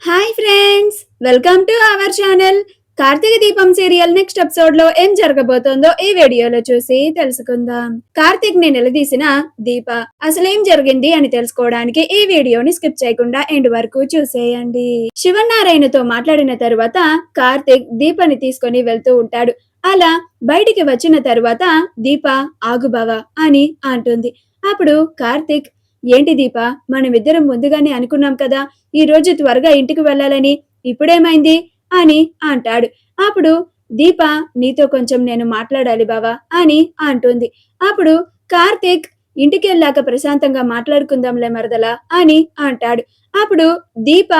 Hi friends, welcome to our channel. Karthika Deepam serial next episode లో ఏం జరగబోతోందో ఈ వీడియోలో చూసి తెలుసుకుందాం. కార్తీక్ ని నిలదీసిన దీప అసలేం జరిగింది అని తెలుసుకోవడానికి ఈ వీడియోని స్కిప్ చేయకుండా ఎండ్ వరకు చూసేయండి. శివనారాయణతో మాట్లాడిన తరువాత కార్తీక్ దీపని తీసుకొని వెళ్తూ ఉంటాడు. అలా బయటికి వచ్చిన తరువాత దీప ఆగు బావా అని అంటుంది. అప్పుడు కార్తీక్, ఏంటి దీప, మనమిద్దరం ముందుగానే అనుకున్నాం కదా ఈ రోజు త్వరగా ఇంటికి వెళ్ళాలని, ఇప్పుడేమైంది అని అంటాడు. అప్పుడు దీప, నీతో కొంచెం నేను మాట్లాడాలి బావా అని అంటుంది. అప్పుడు కార్తీక్, ఇంటికి వెళ్ళాక ప్రశాంతంగా మాట్లాడుకుందాంలే మరదలా అని అంటాడు. అప్పుడు దీప,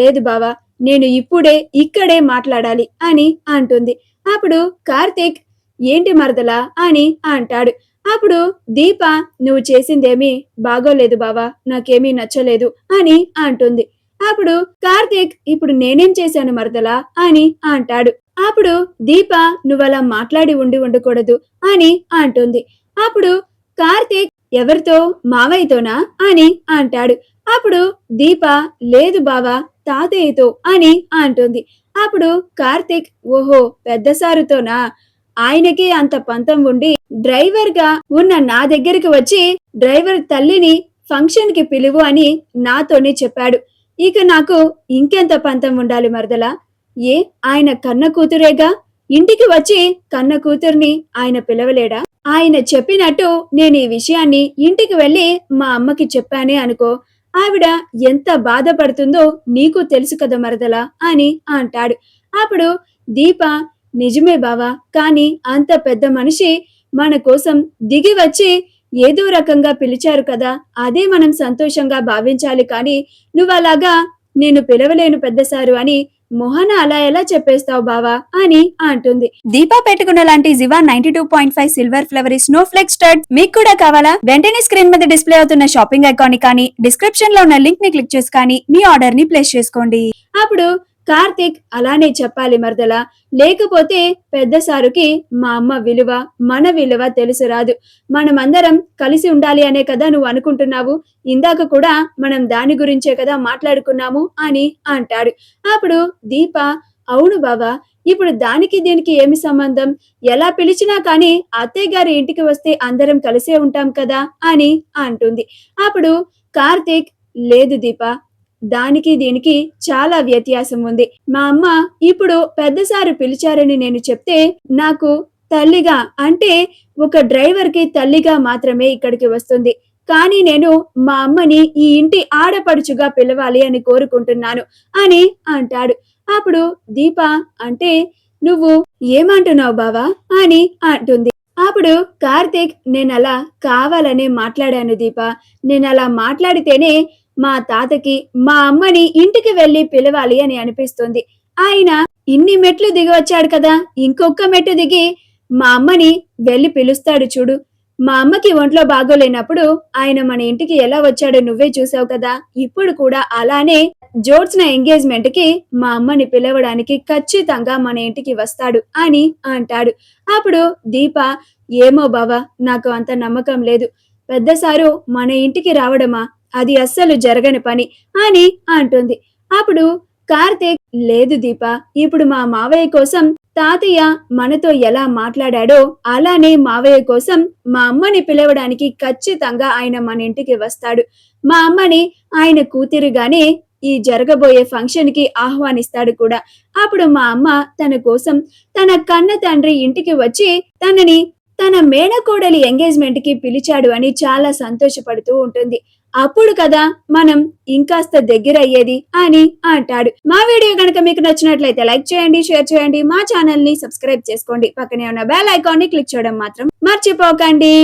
లేదు బావా, నేను ఇక్కడే మాట్లాడాలి అని అంటుంది. అప్పుడు కార్తీక్, ఏంటి మరదలా అని అంటాడు. అప్పుడు దీప, నువ్వు చేసిందేమీ బాగోలేదు బావా, నాకేమీ నచ్చలేదు అని అంటుంది. అప్పుడు కార్తీక్, ఇప్పుడు నేనేం చేశాను మరదలా అని అంటాడు. అప్పుడు దీప, నువ్వలా మాట్లాడి ఉండకూడదు అని అంటుంది. అప్పుడు కార్తీక్, ఎవరితో, మావయ్యతోనా అని అంటాడు. అప్పుడు దీప, లేదు బావా, తాతయ్యతో అని అంటుంది. అప్పుడు కార్తీక్, ఓహో పెద్ద సారుతోనా, ఆయనకి అంత పంతం ఉండి డ్రైవర్ గా ఉన్న నా దగ్గరికి వచ్చి డ్రైవర్ తల్లిని ఫంక్షన్ కి పిలువు అని నాతోనే చెప్పాడు. ఇక నాకు ఇంకెంత పంతం ఉండాలి మరదలా, ఏ ఆయన కన్న కూతురేగా, ఇంటికి వచ్చి కన్న కూతుర్ని ఆయన పిలవలేడా? ఆయన చెప్పినట్టు నేను ఈ విషయాన్ని ఇంటికి వెళ్ళి మా అమ్మకి చెప్పానే అనుకో, ఆవిడ ఎంత బాధపడుతుందో నీకు తెలుసు కదా మరదలా అని అంటాడు. అప్పుడు దీప, నిజమే బావా, కానీ అంత పెద్ద మనిషి మన కోసం దిగి వచ్చి ఏదో రకంగా పిలిచారు కదా, అదే మనం సంతోషంగా భావించాలి. కానీ నువ్వలాగా నేను పిలవలేను పెద్దసారు అని మొహన అలా ఎలా చెప్పేస్తావు బావా అని అంటుంది. దీపా పెట్టుకున్న లాంటి Giva 92.5 silver flower snow flex stud మీకు కూడా కావాలా? వెంటనే స్క్రీన్ మీద డిస్ప్లే అవుతున్న షాపింగ్ ఐకాన్ ని కానీ డిస్క్రిప్షన్ లో ఉన్న లింక్ ని క్లిక్ చేసి కానీ మీ ఆర్డర్ ని ప్లేస్ చేసుకోండి. అప్పుడు కార్తీక్, అలానే చెప్పాలి మరదలా, లేకపోతే పెద్ద సారుకి మా అమ్మ విలువ, మన విలువ తెలుసు రాదు. మనమందరం కలిసి ఉండాలి అనే కదా నువ్వు అనుకుంటున్నావు, ఇందాక కూడా మనం దాని గురించే కదా మాట్లాడుకున్నాము అని అంటాడు. అప్పుడు దీప, అవును బావా, ఇప్పుడు దానికి దీనికి ఏమి సంబంధం, ఎలా పిలిచినా కానీ అత్తయ్య గారి ఇంటికి వస్తే అందరం కలిసే ఉంటాం కదా అని అంటుంది. అప్పుడు కార్తీక్, లేదు దీప, దానికి దీనికి చాలా వ్యత్యాసం ఉంది. మా అమ్మ ఇప్పుడు పెద్దసారు పిలిచారని నేను చెప్తే నాకు తల్లిగా, అంటే ఒక డ్రైవర్ కి తల్లిగా మాత్రమే ఇక్కడికి వస్తుంది. కానీ నేను మా అమ్మని ఈ ఇంటి ఆడపడుచుగా పిలవాలి అని కోరుకుంటున్నాను అని అంటాడు. అప్పుడు దీప, అంటే నువ్వు ఏమంటున్నావు బావా అని అంటుంది. అప్పుడు కార్తీక్, నేనలా కావాలనే మాట్లాడాను దీప, నేనలా మాట్లాడితేనే మా తాతకి మా అమ్మని ఇంటికి వెళ్లి పిలవాలి అని అనిపిస్తుంది. ఆయన ఇన్ని మెట్లు దిగి వచ్చాడు కదా, ఇంకొక మెట్టు దిగి మా అమ్మని వెళ్లి పిలుస్తాడు చూడు. మా అమ్మకి ఒంట్లో బాగోలేనప్పుడు ఆయన మన ఇంటికి ఎలా వచ్చాడో నువ్వే చూసావు కదా, ఇప్పుడు కూడా అలానే జోడ్స్న ఎంగేజ్మెంట్ కి మా అమ్మని పిలవడానికి ఖచ్చితంగా మన ఇంటికి వస్తాడు అని అంటాడు. అప్పుడు దీప, ఏమో బావా, నాకు అంత నమ్మకం లేదు. పెద్దసారు మన ఇంటికి రావడమా, అది అస్సలు జరగని పని అని అంటుంది. అప్పుడు కార్తీక్, లేదు దీప, ఇప్పుడు మా మావయ్య కోసం తాతయ్య మనతో ఎలా మాట్లాడాడో అలానే మావయ్య కోసం మా అమ్మని పిలవడానికి ఖచ్చితంగా ఆయన మన ఇంటికి వస్తాడు. మా అమ్మని ఆయన కూతురుగానే ఈ జరగబోయే ఫంక్షన్ కి ఆహ్వానిస్తాడు కూడా. అప్పుడు మా అమ్మ తన కోసం తన కన్న తండ్రి ఇంటికి వచ్చి తనని తన మేనకోడలి ఎంగేజ్మెంట్ కి పిలిచాడు అని చాలా సంతోషపడుతూ ఉంటుంది. అప్పుడు కదా మనం ఇంకాస్త దగ్గర అయ్యేది అని అంటాడు. మా వీడియో కనుక మీకు నచ్చినట్లయితే లైక్ చేయండి, షేర్ చేయండి, మా ఛానల్ ని సబ్స్క్రైబ్ చేసుకోండి, పక్కనే ఉన్న బెల్ ఐకాన్ ని క్లిక్ చేయడం మాత్రం మర్చిపోకండి.